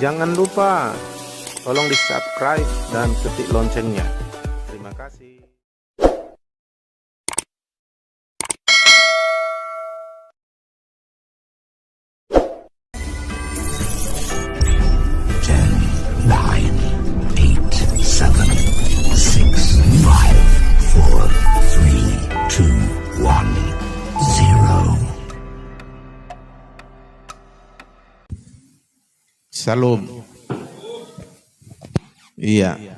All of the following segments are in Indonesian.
Jangan lupa tolong di subscribe dan ketik loncengnya. Terima kasih. Salam. Iya.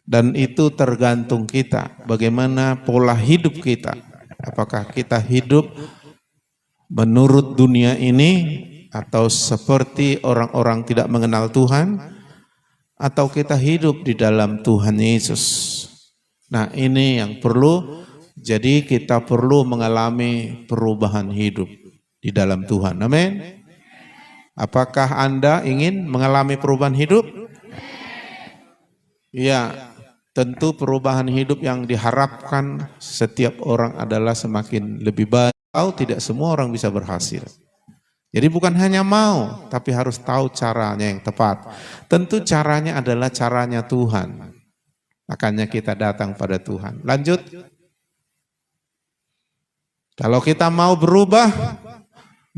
Dan itu tergantung kita, bagaimana pola hidup kita. Apakah kita hidup menurut dunia ini atau seperti orang-orang tidak mengenal Tuhan, atau kita hidup di dalam Tuhan Yesus. Nah, ini yang perlu. Jadi kita perlu mengalami perubahan hidup di dalam Tuhan. Amin. Apakah Anda ingin mengalami perubahan hidup? Ya, tentu perubahan hidup yang diharapkan setiap orang adalah semakin lebih baik. Tahu tidak semua orang bisa berhasil. Jadi bukan hanya mau, tapi harus tahu caranya yang tepat. Tentu caranya adalah caranya Tuhan. Makanya kita datang pada Tuhan. Lanjut. Kalau kita mau berubah,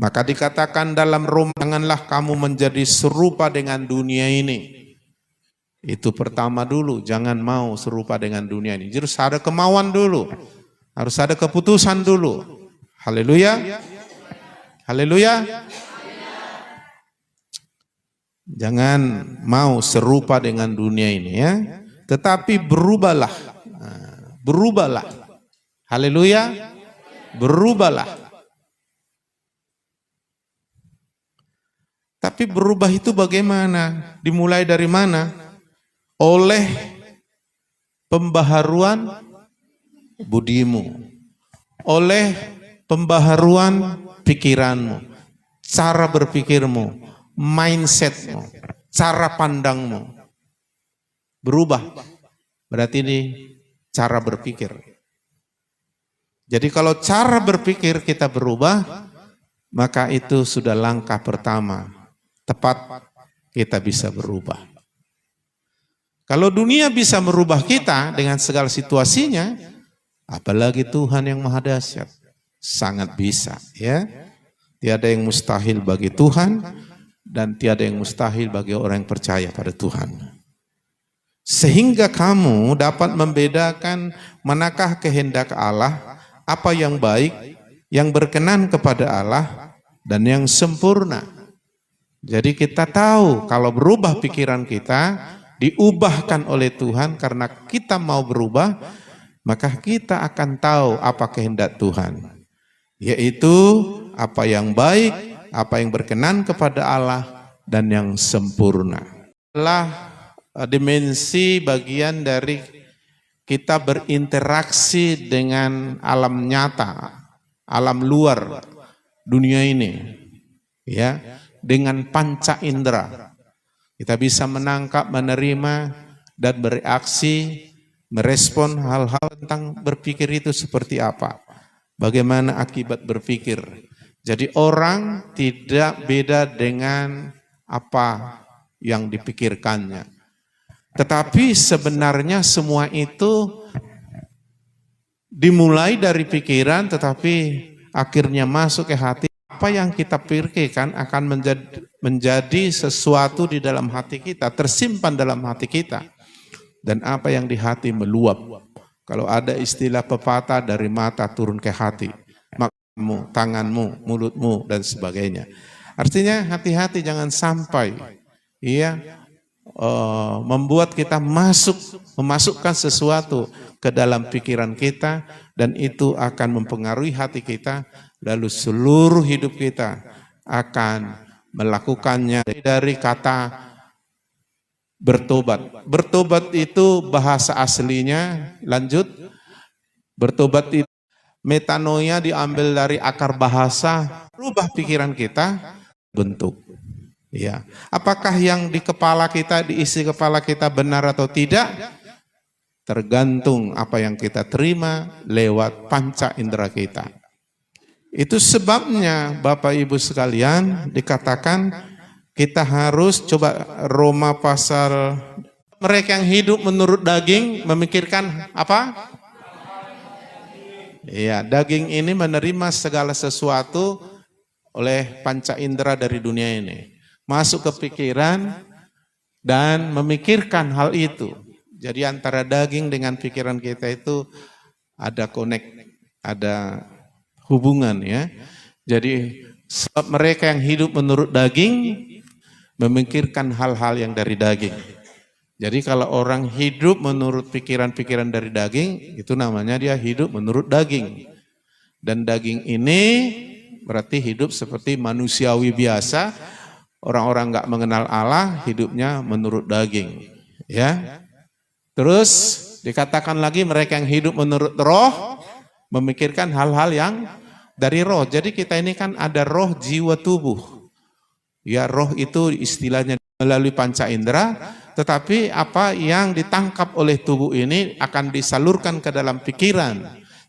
maka dikatakan dalam Roma, janganlah kamu menjadi serupa dengan dunia ini. Itu pertama dulu, jangan mau serupa dengan dunia ini. Harus ada kemauan dulu, harus ada keputusan dulu. Haleluya, haleluya. Jangan mau serupa dengan dunia ini ya, tetapi berubahlah, berubahlah. Haleluya, berubahlah. Tapi berubah itu bagaimana? Dimulai dari mana? Oleh pembaharuan budimu, oleh pembaharuan pikiranmu, cara berpikirmu, mindsetmu, cara pandangmu. Berubah, berarti ini cara berpikir. Jadi kalau cara berpikir kita berubah, maka itu sudah langkah pertama. Tepat kita bisa berubah. Kalau dunia bisa merubah kita dengan segala situasinya, apalagi Tuhan yang Maha Dahsyat, sangat bisa ya. Tiada yang mustahil bagi Tuhan dan tiada yang mustahil bagi orang yang percaya pada Tuhan. Sehingga kamu dapat membedakan manakah kehendak Allah, apa yang baik, yang berkenan kepada Allah dan yang sempurna. Jadi kita tahu kalau berubah pikiran kita, diubahkan oleh Tuhan karena kita mau berubah, maka kita akan tahu apa kehendak Tuhan. Yaitu apa yang baik, apa yang berkenan kepada Allah, dan yang sempurna. Adalah dimensi bagian dari kita berinteraksi dengan alam nyata, alam luar dunia ini. Ya. Dengan panca indera kita bisa menangkap, menerima, dan bereaksi, merespon hal-hal tentang berpikir itu seperti apa, bagaimana akibat berpikir. Jadi orang tidak beda dengan apa yang dipikirkannya, tetapi sebenarnya semua itu dimulai dari pikiran, tetapi akhirnya masuk ke hati. Apa yang kita pikirkan akan menjadi sesuatu di dalam hati kita, tersimpan dalam hati kita. Dan apa yang di hati meluap. Kalau ada istilah pepatah, dari mata turun ke hati. Makamu, tanganmu, mulutmu, dan sebagainya. Artinya hati-hati jangan sampai membuat kita memasukkan sesuatu ke dalam pikiran kita, dan itu akan mempengaruhi hati kita. Lalu seluruh hidup kita akan melakukannya. Dari kata bertobat. Bertobat itu bahasa aslinya, lanjut. Bertobat itu metanoia diambil dari akar bahasa, rubah pikiran kita, bentuk. Ya. Apakah yang di kepala kita, di isi kepala kita benar atau tidak? Tergantung apa yang kita terima lewat panca indera kita. Itu sebabnya Bapak Ibu sekalian dikatakan kita harus coba Roma pasal, mereka yang hidup menurut daging memikirkan apa? Iya, daging ini menerima segala sesuatu oleh panca indera dari dunia ini. Masuk ke pikiran dan memikirkan hal itu. Jadi antara daging dengan pikiran kita itu ada connect, ada hubungan ya. Jadi sebab mereka yang hidup menurut daging memikirkan hal-hal yang dari daging. Jadi kalau orang hidup menurut pikiran-pikiran dari daging, itu namanya dia hidup menurut daging. Dan daging ini berarti hidup seperti manusiawi biasa, orang-orang nggak mengenal Allah, hidupnya menurut daging. Ya. Terus dikatakan lagi mereka yang hidup menurut roh, memikirkan hal-hal yang dari roh. Jadi kita ini kan ada roh, jiwa, tubuh. Ya, roh itu istilahnya melalui panca indera, tetapi apa yang ditangkap oleh tubuh ini akan disalurkan ke dalam pikiran.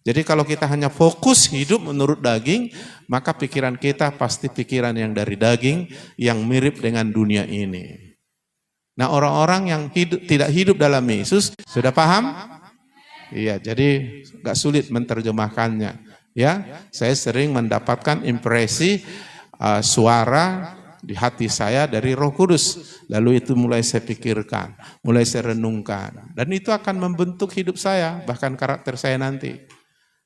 Jadi kalau kita hanya fokus hidup menurut daging, maka pikiran kita pasti pikiran yang dari daging, yang mirip dengan dunia ini. Nah, orang-orang yang tidak hidup dalam Yesus, sudah paham? Iya, jadi gak sulit menerjemahkannya. Ya, saya sering mendapatkan impresi suara di hati saya dari Roh Kudus. Lalu itu mulai saya pikirkan, mulai saya renungkan. Dan itu akan membentuk hidup saya, bahkan karakter saya nanti.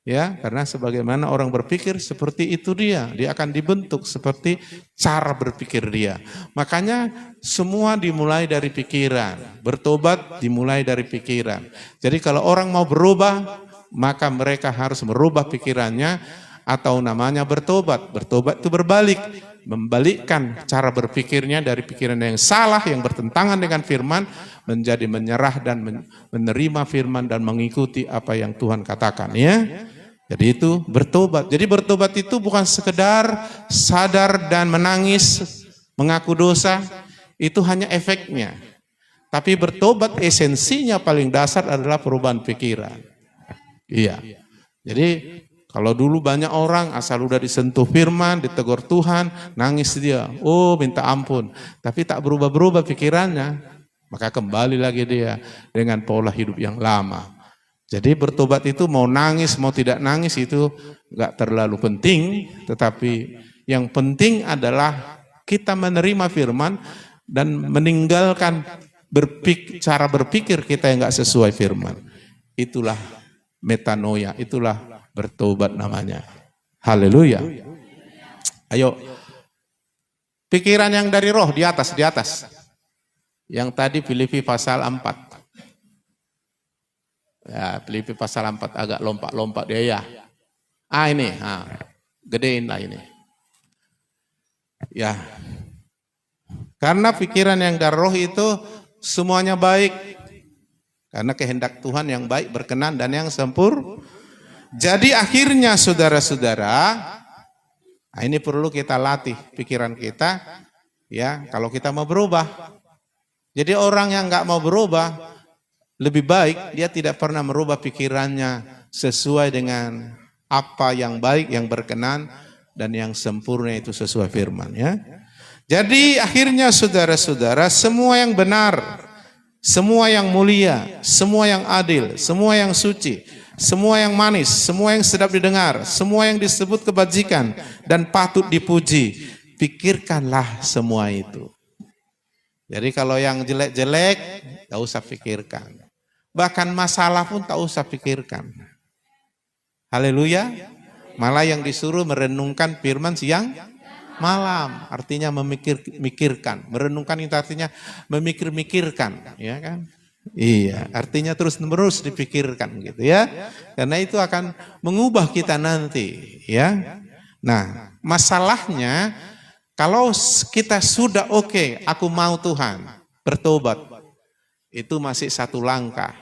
Ya, karena sebagaimana orang berpikir seperti itu dia akan dibentuk seperti cara berpikir dia. Makanya semua dimulai dari pikiran, bertobat dimulai dari pikiran. Jadi kalau orang mau berubah, maka mereka harus merubah pikirannya atau namanya bertobat. Bertobat itu berbalik, membalikkan cara berpikirnya dari pikiran yang salah, yang bertentangan dengan firman, menjadi menyerah dan menerima firman dan mengikuti apa yang Tuhan katakan ya. Jadi itu bertobat. Jadi bertobat itu bukan sekedar sadar dan menangis, mengaku dosa, itu hanya efeknya. Tapi bertobat esensinya paling dasar adalah perubahan pikiran. Iya. Jadi kalau dulu banyak orang asal udah disentuh firman, ditegur Tuhan, nangis dia, oh minta ampun. Tapi tak berubah-berubah pikirannya, maka kembali lagi dia dengan pola hidup yang lama. Jadi bertobat itu mau nangis, mau tidak nangis itu enggak terlalu penting, tetapi yang penting adalah kita menerima firman dan meninggalkan cara berpikir kita yang enggak sesuai firman. Itulah metanoia, itulah bertobat namanya. Haleluya. Ayo, pikiran yang dari roh di atas. Yang tadi Filipi pasal 4. Ya, Filipi pasal 4 agak lompat-lompat dia ya. Ini, gedein lah ini. Ya, karena pikiran yang dari roh itu semuanya baik. Karena kehendak Tuhan yang baik, berkenan dan yang sempurna. Jadi akhirnya saudara-saudara, ini perlu kita latih pikiran kita, ya kalau kita mau berubah. Jadi orang yang nggak mau berubah, lebih baik dia tidak pernah merubah pikirannya sesuai dengan apa yang baik, yang berkenan, dan yang sempurna itu sesuai firman ya. Jadi akhirnya saudara-saudara, semua yang benar, semua yang mulia, semua yang adil, semua yang suci, semua yang manis, semua yang sedap didengar, semua yang disebut kebajikan dan patut dipuji, pikirkanlah semua itu. Jadi kalau yang jelek-jelek, tak usah pikirkan. Bahkan masalah pun tak usah pikirkan. Haleluya. Malah yang disuruh merenungkan firman siang malam. Artinya memikirkan. Merenungkan itu artinya memikir-mikirkan. Ya kan? Iya, artinya terus-menerus dipikirkan gitu ya. Karena itu akan mengubah kita nanti. Ya. Nah, masalahnya kalau kita sudah oke, aku mau Tuhan, bertobat. Itu masih satu langkah.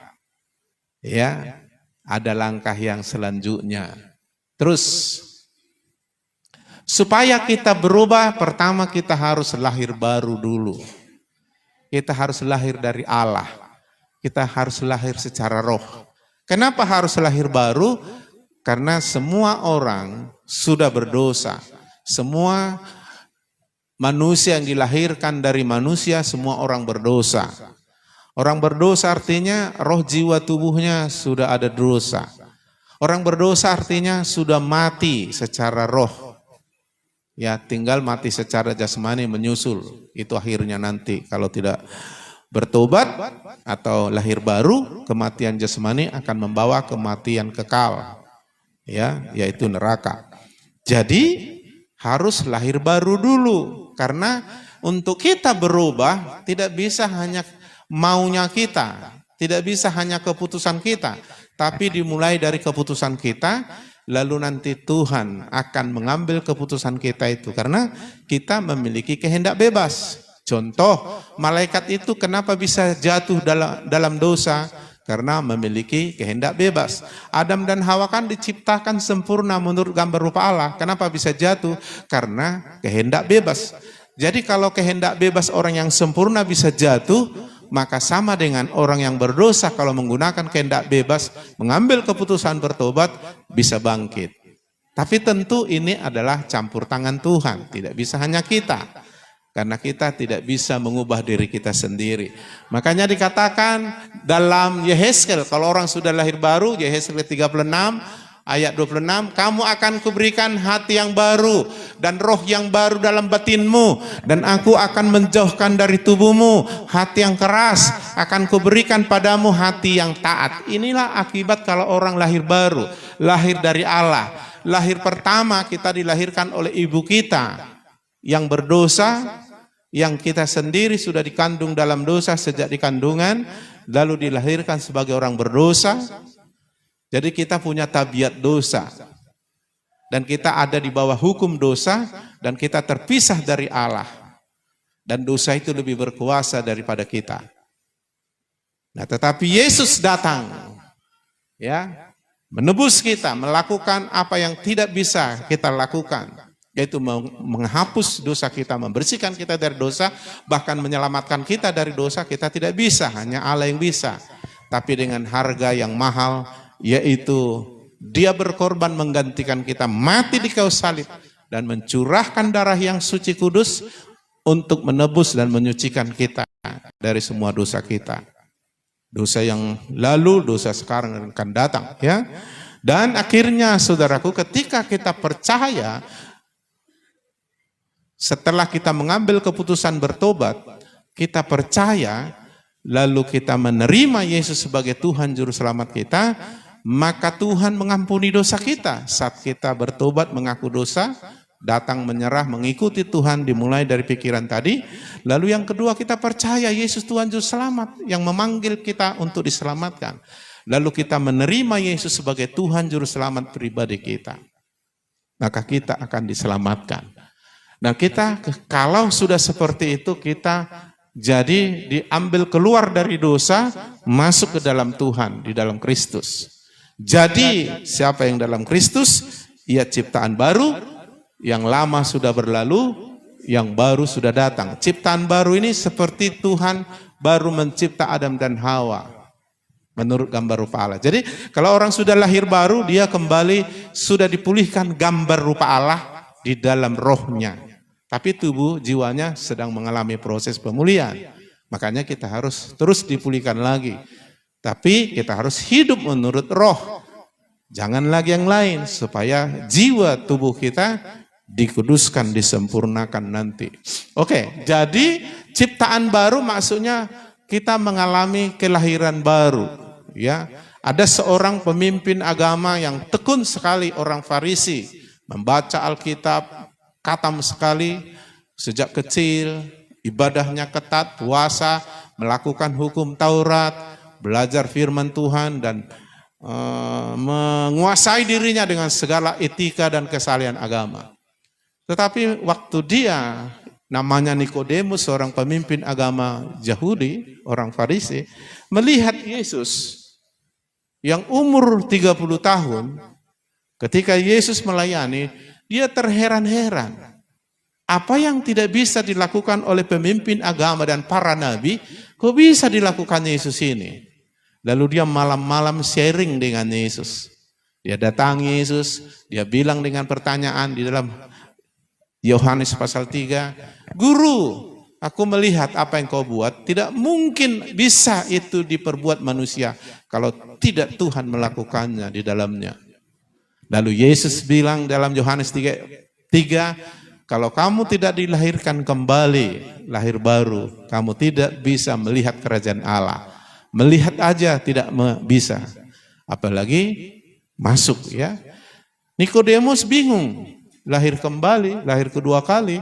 Ya, ada langkah yang selanjutnya. Terus, supaya kita berubah, pertama kita harus lahir baru dulu. Kita harus lahir dari Allah. Kita harus lahir secara roh. Kenapa harus lahir baru? Karena semua orang sudah berdosa. Semua manusia yang dilahirkan dari manusia semua orang berdosa. Orang berdosa artinya roh jiwa tubuhnya sudah ada dosa. Orang berdosa artinya sudah mati secara roh. Ya, tinggal mati secara jasmani menyusul. Itu akhirnya nanti kalau tidak bertobat atau lahir baru, kematian jasmani akan membawa kematian kekal. Ya, yaitu neraka. Jadi harus lahir baru dulu, karena untuk kita berubah tidak bisa hanya maunya kita, tidak bisa hanya keputusan kita, tapi dimulai dari keputusan kita, lalu nanti Tuhan akan mengambil keputusan kita itu, karena kita memiliki kehendak bebas. Contoh, malaikat itu kenapa bisa jatuh dalam dosa? Karena memiliki kehendak bebas. Adam dan Hawa kan diciptakan sempurna menurut gambar rupa Allah. Kenapa bisa jatuh? Karena kehendak bebas. Jadi kalau kehendak bebas orang yang sempurna bisa jatuh, maka sama dengan orang yang berdosa kalau menggunakan kehendak bebas, mengambil keputusan bertobat, bisa bangkit. Tapi tentu ini adalah campur tangan Tuhan, tidak bisa hanya kita. Karena kita tidak bisa mengubah diri kita sendiri. Makanya dikatakan dalam Yehezkel, kalau orang sudah lahir baru, Yehezkel 36 ayat 26, kamu akan kuberikan hati yang baru dan roh yang baru dalam batinmu, dan aku akan menjauhkan dari tubuhmu hati yang keras, akan kuberikan padamu hati yang taat. Inilah akibat kalau orang lahir baru, lahir dari Allah. Lahir pertama kita dilahirkan oleh ibu kita yang berdosa, yang kita sendiri sudah dikandung dalam dosa sejak dikandungan, lalu dilahirkan sebagai orang berdosa. Jadi kita punya tabiat dosa, dan kita ada di bawah hukum dosa, dan kita terpisah dari Allah, dan dosa itu lebih berkuasa daripada kita. Nah, tetapi Yesus datang, ya, menebus kita, melakukan apa yang tidak bisa kita lakukan, yaitu menghapus dosa kita, membersihkan kita dari dosa, bahkan menyelamatkan kita dari dosa. Kita tidak bisa, hanya Allah yang bisa. Tapi dengan harga yang mahal, yaitu Dia berkorban menggantikan kita, mati di kayu salib, dan mencurahkan darah yang suci kudus untuk menebus dan menyucikan kita dari semua dosa kita. Dosa yang lalu, dosa sekarang dan akan datang. Ya. Dan akhirnya saudaraku, ketika kita percaya, setelah kita mengambil keputusan bertobat, kita percaya, lalu kita menerima Yesus sebagai Tuhan Juru Selamat kita, maka Tuhan mengampuni dosa kita. Saat kita bertobat mengaku dosa, datang menyerah mengikuti Tuhan, dimulai dari pikiran tadi. Lalu yang kedua, kita percaya Yesus Tuhan Juru Selamat yang memanggil kita untuk diselamatkan. Lalu kita menerima Yesus sebagai Tuhan Juru Selamat pribadi kita, maka kita akan diselamatkan. Nah, kita kalau sudah seperti itu, kita jadi diambil keluar dari dosa, masuk ke dalam Tuhan, di dalam Kristus. Jadi siapa yang dalam Kristus, ia ciptaan baru, yang lama sudah berlalu, yang baru sudah datang. Ciptaan baru ini seperti Tuhan baru mencipta Adam dan Hawa menurut gambar rupa Allah. Jadi kalau orang sudah lahir baru, dia kembali sudah dipulihkan gambar rupa Allah di dalam rohnya. Tapi tubuh jiwanya sedang mengalami proses pemulihan. Makanya kita harus terus dipulihkan lagi. Tapi kita harus hidup menurut roh. Jangan lagi yang lain, supaya jiwa tubuh kita dikuduskan, disempurnakan nanti. Oke, jadi ciptaan baru maksudnya kita mengalami kelahiran baru. Ya, ada seorang pemimpin agama yang tekun sekali, orang Farisi, membaca Alkitab, katam sekali, sejak kecil, ibadahnya ketat, puasa, melakukan hukum Taurat, belajar firman Tuhan, dan menguasai dirinya dengan segala etika dan kesalahan agama. Tetapi waktu dia, namanya Nikodemus, seorang pemimpin agama Yahudi, orang Farisi, melihat Yesus yang umur 30 tahun, ketika Yesus melayani, dia terheran-heran. Apa yang tidak bisa dilakukan oleh pemimpin agama dan para nabi, kok bisa dilakukan Yesus ini? Lalu dia malam-malam sharing dengan Yesus. Dia datangi Yesus, dia bilang dengan pertanyaan di dalam Yohanes pasal 3, Guru, aku melihat apa yang kau buat, tidak mungkin bisa itu diperbuat manusia kalau tidak Tuhan melakukannya di dalamnya. Lalu Yesus bilang dalam Yohanes 3, kalau kamu tidak dilahirkan kembali, lahir baru, kamu tidak bisa melihat kerajaan Allah. Melihat aja tidak bisa, apalagi masuk ya. Nikodemus bingung, lahir kembali, lahir kedua kali.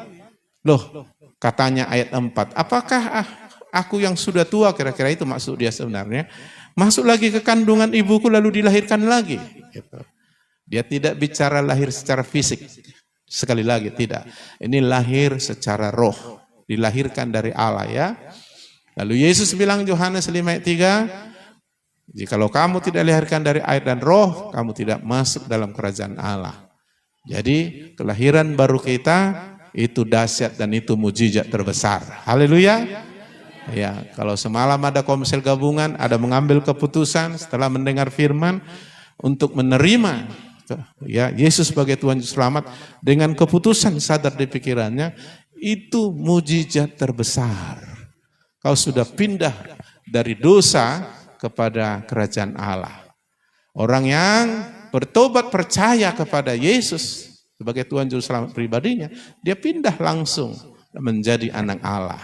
Loh, katanya ayat 4, apakah aku yang sudah tua, kira-kira itu maksud dia sebenarnya, masuk lagi ke kandungan ibuku lalu dilahirkan lagi. Gitu. Dia tidak bicara lahir secara fisik, sekali lagi tidak. Ini lahir secara roh, dilahirkan dari Allah ya. Lalu Yesus bilang Yohanes 5 ayat 3, jikalau kamu tidak dilahirkan dari air dan roh, kamu tidak masuk dalam kerajaan Allah. Jadi kelahiran baru kita itu dahsyat dan itu mujizat terbesar. Haleluya. Ya, kalau semalam ada komsel gabungan, ada mengambil keputusan setelah mendengar firman untuk menerima ya Yesus sebagai Tuhan Juru Selamat dengan keputusan sadar di pikirannya, itu mujizat terbesar. Kau sudah pindah dari dosa kepada kerajaan Allah. Orang yang bertobat percaya kepada Yesus sebagai Tuhan Juru Selamat pribadinya, dia pindah langsung menjadi anak Allah.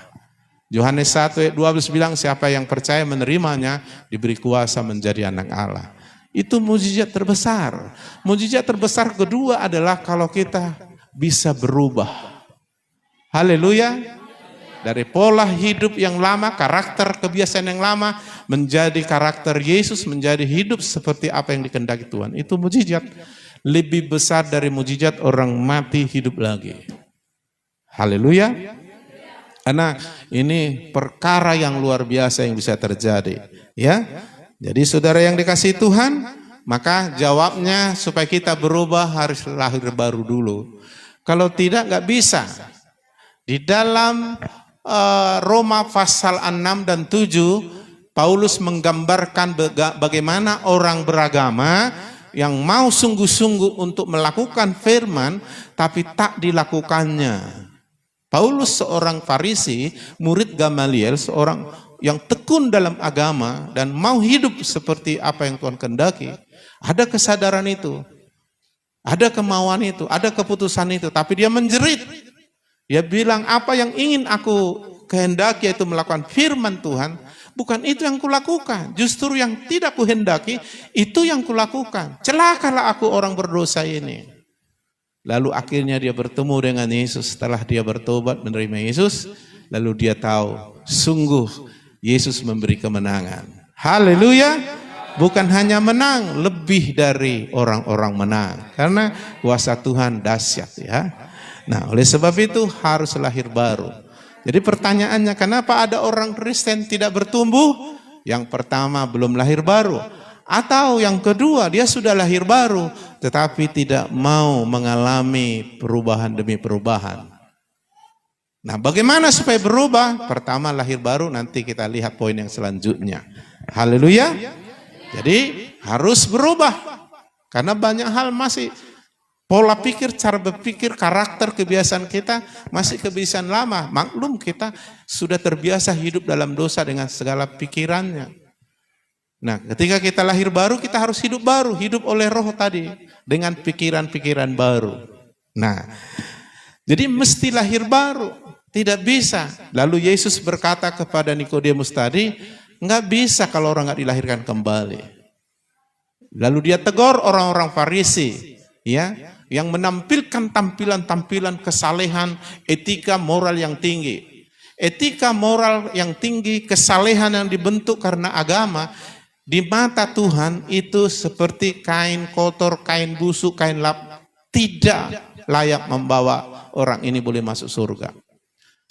Yohanes 1 ayat 12 bilang siapa yang percaya menerimanya diberi kuasa menjadi anak Allah. Itu mujizat terbesar. Mujizat terbesar kedua adalah kalau kita bisa berubah. Haleluya. Dari pola hidup yang lama, karakter kebiasaan yang lama, menjadi karakter Yesus, menjadi hidup seperti apa yang dikehendaki Tuhan. Itu mujizat. Lebih besar dari mujizat orang mati hidup lagi. Haleluya. Karena ini perkara yang luar biasa yang bisa terjadi. Ya. Jadi saudara yang dikasihi Tuhan, maka jawabnya supaya kita berubah harus lahir baru dulu. Kalau tidak nggak bisa. Di dalam Roma pasal 6 dan 7, Paulus menggambarkan bagaimana orang beragama yang mau sungguh-sungguh untuk melakukan firman, tapi tak dilakukannya. Paulus seorang Farisi, murid Gamaliel, seorang yang tekun dalam agama dan mau hidup seperti apa yang Tuhan kehendaki. Ada kesadaran itu, ada kemauan itu, ada keputusan itu, tapi dia menjerit. Dia bilang apa yang ingin aku kehendaki yaitu melakukan firman Tuhan, bukan itu yang kulakukan. Justru yang tidak kuhendaki itu yang kulakukan. Celakalah aku orang berdosa ini. Lalu akhirnya dia bertemu dengan Yesus. Setelah dia bertobat menerima Yesus, lalu dia tahu sungguh Yesus memberi kemenangan. Haleluya. Bukan hanya menang, lebih dari orang-orang menang. Karena kuasa Tuhan dahsyat ya. Nah, oleh sebab itu harus lahir baru. Jadi pertanyaannya, kenapa ada orang Kristen tidak bertumbuh? Yang pertama belum lahir baru. Atau yang kedua dia sudah lahir baru tetapi tidak mau mengalami perubahan demi perubahan. Nah, bagaimana supaya berubah? Pertama lahir baru, nanti kita lihat poin yang selanjutnya. Haleluya. Jadi harus berubah. Karena banyak hal masih pola pikir, cara berpikir, karakter, kebiasaan kita masih kebiasaan lama. Maklum kita sudah terbiasa hidup dalam dosa dengan segala pikirannya. Nah, ketika kita lahir baru, kita harus hidup baru, hidup oleh roh tadi, dengan pikiran-pikiran baru. Nah, jadi mesti lahir baru, tidak bisa. Lalu Yesus berkata kepada Nikodemus tadi, nggak bisa kalau orang nggak dilahirkan kembali. Lalu dia tegur orang-orang Farisi, ya, yang menampilkan tampilan-tampilan kesalehan, etika moral yang tinggi. Etika moral yang tinggi, kesalehan yang dibentuk karena agama, di mata Tuhan itu seperti kain kotor, kain busuk, kain lap, tidak layak membawa orang ini boleh masuk surga.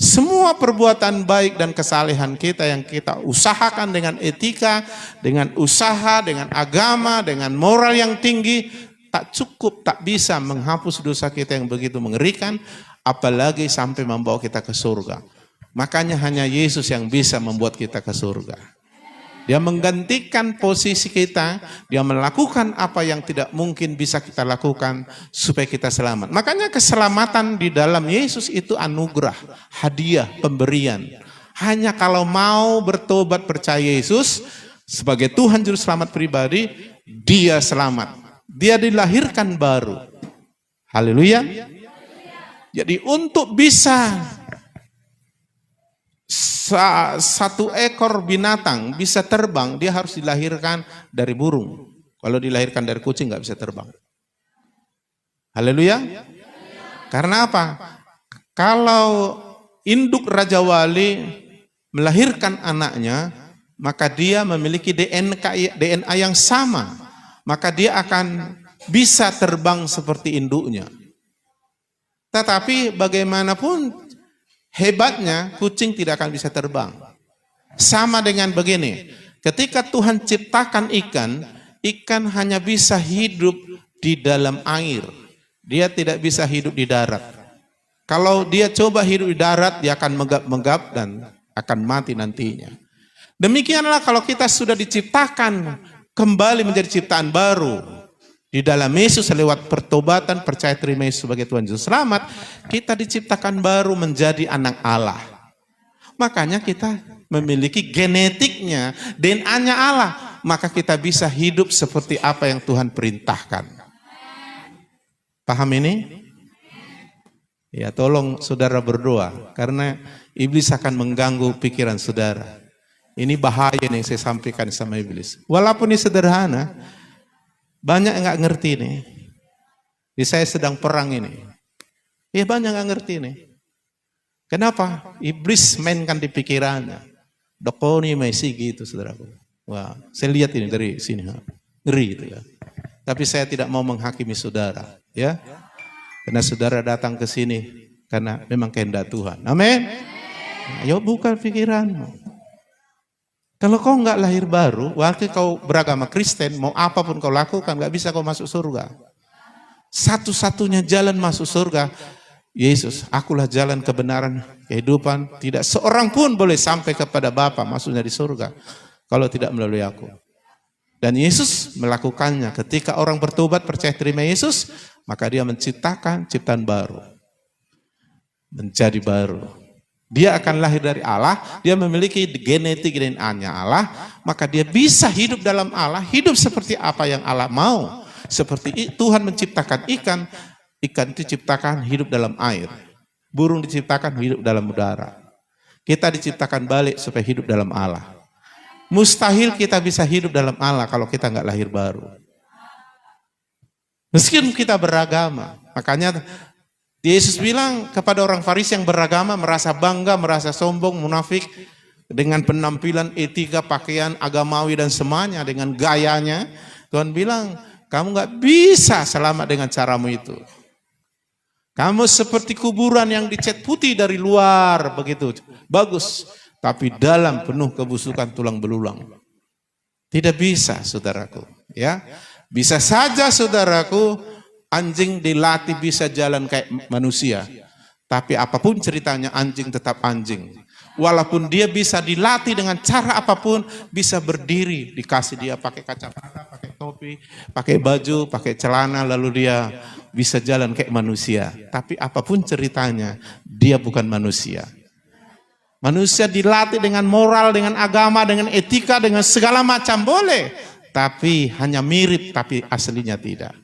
Semua perbuatan baik dan kesalehan kita yang kita usahakan dengan etika, dengan usaha, dengan agama, dengan moral yang tinggi, tak cukup, tak bisa menghapus dosa kita yang begitu mengerikan, apalagi sampai membawa kita ke surga. Makanya hanya Yesus yang bisa membuat kita ke surga. Dia menggantikan posisi kita, dia melakukan apa yang tidak mungkin bisa kita lakukan supaya kita selamat. Makanya keselamatan di dalam Yesus itu anugerah, hadiah, pemberian. Hanya kalau mau bertobat percaya Yesus sebagai Tuhan Juru Selamat pribadi, dia selamat. Dia dilahirkan baru. Haleluya. Jadi untuk bisa satu ekor binatang bisa terbang, dia harus dilahirkan dari burung. Kalau dilahirkan dari kucing nggak bisa terbang. Haleluya. Karena apa? Kalau induk Raja Wali melahirkan anaknya, maka dia memiliki DNA yang sama. Maka dia akan bisa terbang seperti induknya. Tetapi bagaimanapun hebatnya, kucing tidak akan bisa terbang. Sama dengan begini, ketika Tuhan ciptakan ikan, ikan hanya bisa hidup di dalam air. Dia tidak bisa hidup di darat. Kalau dia coba hidup di darat, dia akan menggap-menggap dan akan mati nantinya. Demikianlah kalau kita sudah diciptakan kembali menjadi ciptaan baru di dalam Yesus lewat pertobatan, percaya terima Yesus sebagai Tuhan Yesus Selamat, kita diciptakan baru menjadi anak Allah. Makanya kita memiliki genetiknya, DNA-nya Allah. Maka kita bisa hidup seperti apa yang Tuhan perintahkan. Paham ini? Ya, tolong saudara berdoa, karena iblis akan mengganggu pikiran saudara. Ini bahaya yang saya sampaikan sama iblis. Walaupun ini sederhana, banyak yang nggak ngerti nih. Saya sedang perang ini. Ya banyak nggak ngerti nih. Kenapa? Iblis mainkan di pikirannya. Dokoni masih gitu, saudaraku. Wah, saya lihat ini dari sini. Ngeri itu ya. Tapi saya tidak mau menghakimi saudara, ya. Karena saudara datang ke sini karena memang kehendak Tuhan. Amin. Ayo buka pikiranmu. Kalau kau nggak lahir baru, waktu kau beragama Kristen, mau apapun kau lakukan, nggak bisa kau masuk surga. Satu-satunya jalan masuk surga, Yesus, akulah jalan kebenaran, kehidupan. Tidak seorang pun boleh sampai kepada Bapa, maksudnya di surga, kalau tidak melalui aku. Dan Yesus melakukannya. Ketika orang bertobat, percaya terima Yesus, maka dia menciptakan ciptaan baru. Menjadi baru. Dia akan lahir dari Allah, dia memiliki genetik DNA-nya Allah, maka dia bisa hidup dalam Allah, hidup seperti apa yang Allah mau. Seperti Tuhan menciptakan ikan, ikan itu diciptakan hidup dalam air. Burung diciptakan hidup dalam udara. Kita diciptakan balik supaya hidup dalam Allah. Mustahil kita bisa hidup dalam Allah kalau kita nggak lahir baru. Meskipun kita beragama, makanya Yesus bilang kepada orang Farisi yang beragama, merasa bangga, merasa sombong, munafik, dengan penampilan etika, pakaian agamawi dan semuanya, dengan gayanya, Tuhan bilang, kamu nggak bisa selamat dengan caramu itu. Kamu seperti kuburan yang dicat putih dari luar, begitu bagus, tapi dalam penuh kebusukan tulang belulang. Tidak bisa, saudaraku. Ya, bisa saja, saudaraku. Anjing dilatih bisa jalan kayak manusia. Tapi apapun ceritanya, anjing tetap anjing. Walaupun dia bisa dilatih dengan cara apapun, bisa berdiri. Dikasih dia pakai kacamata, pakai topi, pakai baju, pakai celana, lalu dia bisa jalan kayak manusia. Tapi apapun ceritanya, dia bukan manusia. Manusia dilatih dengan moral, dengan agama, dengan etika, dengan segala macam boleh. Tapi hanya mirip, tapi aslinya tidak.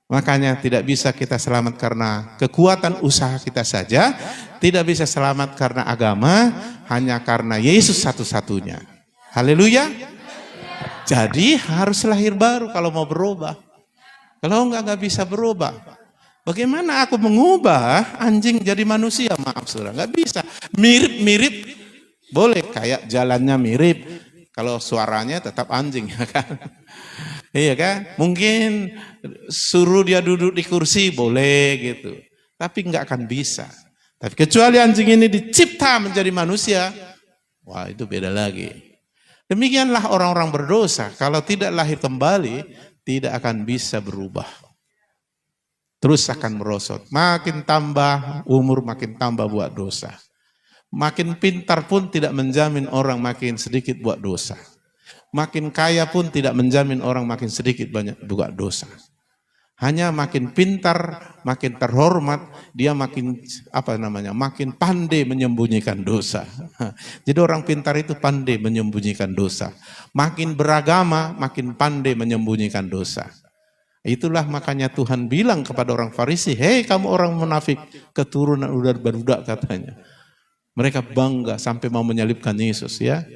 Makanya tidak bisa kita selamat karena kekuatan usaha kita saja. Tidak bisa selamat karena agama, hanya karena Yesus satu-satunya. Haleluya. Jadi harus lahir baru kalau mau berubah. Kalau nggak bisa berubah. Bagaimana aku mengubah anjing jadi manusia? Maaf saudara, nggak bisa. Mirip-mirip boleh, kayak jalannya mirip. Kalau suaranya tetap anjing, ya kan? Iya kan? Mungkin suruh dia duduk di kursi boleh gitu. Tapi nggak akan bisa. Tapi kecuali anjing ini dicipta menjadi manusia, wah itu beda lagi. Demikianlah orang-orang berdosa. Kalau tidak lahir kembali, tidak akan bisa berubah. Terus akan merosot. Makin tambah umur, makin tambah buat dosa. Makin pintar pun tidak menjamin orang makin sedikit buat dosa. Makin kaya pun tidak menjamin orang makin sedikit banyak buat dosa. Hanya makin pintar, makin terhormat, dia makin makin pandai menyembunyikan dosa. Jadi orang pintar itu pandai menyembunyikan dosa. Makin beragama, makin pandai menyembunyikan dosa. Itulah makanya Tuhan bilang kepada orang Farisi, hei kamu orang munafik, keturunan ular berudak katanya. Mereka bangga sampai mau menyalibkan Yesus ya.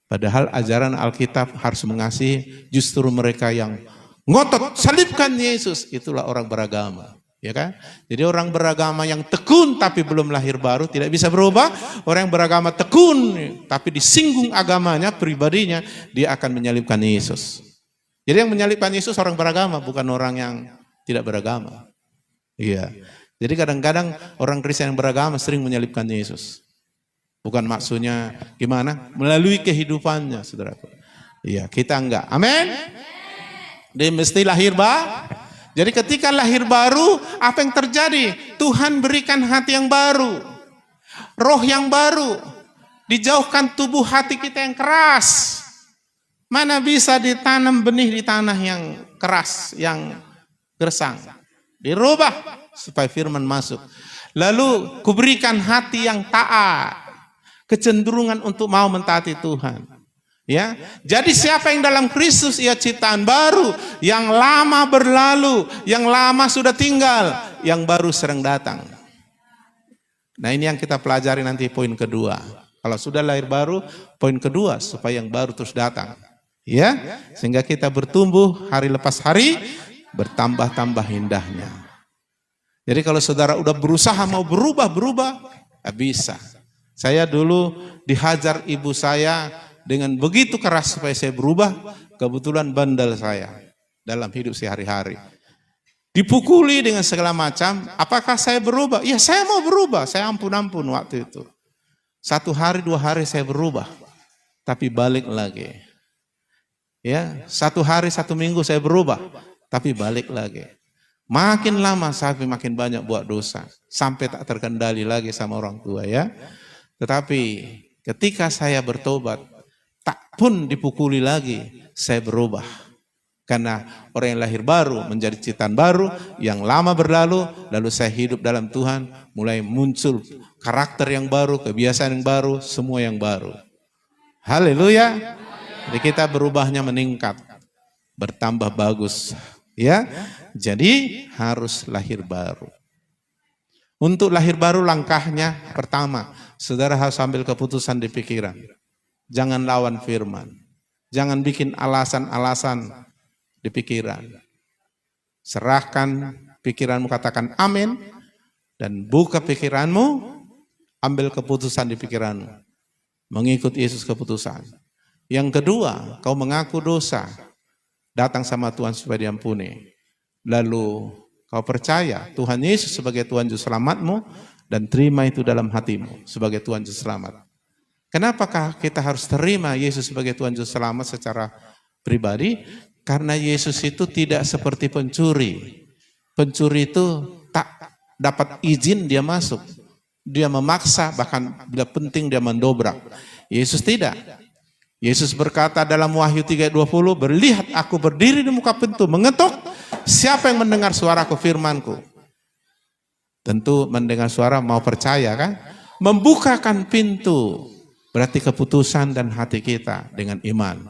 Padahal ajaran Alkitab harus mengasihi justru mereka yang ngotot salibkan Yesus, itulah orang beragama, ya kan? Jadi orang beragama yang tekun tapi belum lahir baru tidak bisa berubah. Orang yang beragama tekun tapi disinggung agamanya, pribadinya, dia akan menyalibkan Yesus. Jadi yang menyalibkan Yesus orang beragama, bukan orang yang tidak beragama. Iya. Jadi kadang-kadang orang Kristen yang beragama sering menyalibkan Yesus. Bukan maksudnya gimana? Melalui kehidupannya, saudaraku. Iya, kita enggak. Amin. Dia mesti lahir baru. Jadi ketika lahir baru, apa yang terjadi? Tuhan berikan hati yang baru. Roh yang baru. Dijauhkan tubuh hati kita yang keras. Mana bisa ditanam benih di tanah yang keras, yang gersang. Dirubah supaya firman masuk. Lalu kuberikan hati yang taat. Kecenderungan untuk mau mentaati Tuhan. Ya, jadi siapa yang dalam Kristus ia ciptaan baru, yang lama berlalu, yang lama sudah tinggal, yang baru sedang datang. Nah ini yang kita pelajari nanti poin kedua. Kalau sudah lahir baru, poin kedua supaya yang baru terus datang. Ya, sehingga kita bertumbuh hari lepas hari, bertambah-tambah indahnya. Jadi kalau saudara udah berusaha mau berubah, gak bisa. Saya dulu dihajar ibu saya dengan begitu keras supaya saya berubah, kebetulan bandel saya dalam hidup sehari-hari. Dipukuli dengan segala macam, apakah saya berubah? Ya saya mau berubah, saya ampun-ampun waktu itu. 1 hari 2 hari saya berubah, tapi balik lagi. Ya, 1 hari 1 minggu saya berubah, tapi balik lagi. Makin lama sampai makin banyak buat dosa, sampai tak terkendali lagi sama orang tua ya. Tetapi ketika saya bertobat, tak pun dipukuli lagi, saya berubah. Karena orang yang lahir baru menjadi ciptaan baru, yang lama berlalu, lalu saya hidup dalam Tuhan, mulai muncul karakter yang baru, kebiasaan yang baru, semua yang baru. Haleluya. Jadi kita berubahnya meningkat, bertambah bagus. Ya, jadi harus lahir baru. Untuk lahir baru langkahnya pertama, saudara harus ambil keputusan di pikiran. Jangan lawan firman. Jangan bikin alasan-alasan di pikiran. Serahkan pikiranmu, katakan amin. Dan buka pikiranmu, ambil keputusan di pikiranmu. Mengikut Yesus keputusan. Yang kedua, kau mengaku dosa. Datang sama Tuhan supaya diampuni. Lalu kau percaya Tuhan Yesus sebagai Tuhan Juru Selamatmu. Dan terima itu dalam hatimu sebagai Tuhan Juru Selamat. Kenapakah kita harus terima Yesus sebagai Tuhan Juru Selamat secara pribadi? Karena Yesus itu tidak seperti pencuri. Pencuri itu tak dapat izin dia masuk. Dia memaksa, bahkan bila penting dia mendobrak. Yesus tidak. Yesus berkata dalam Wahyu 3:20, berlihat aku berdiri di muka pintu, mengetuk, siapa yang mendengar suaraku, firmanku. Tentu mendengar suara mau percaya kan? Membukakan pintu, berarti keputusan dan hati kita dengan iman.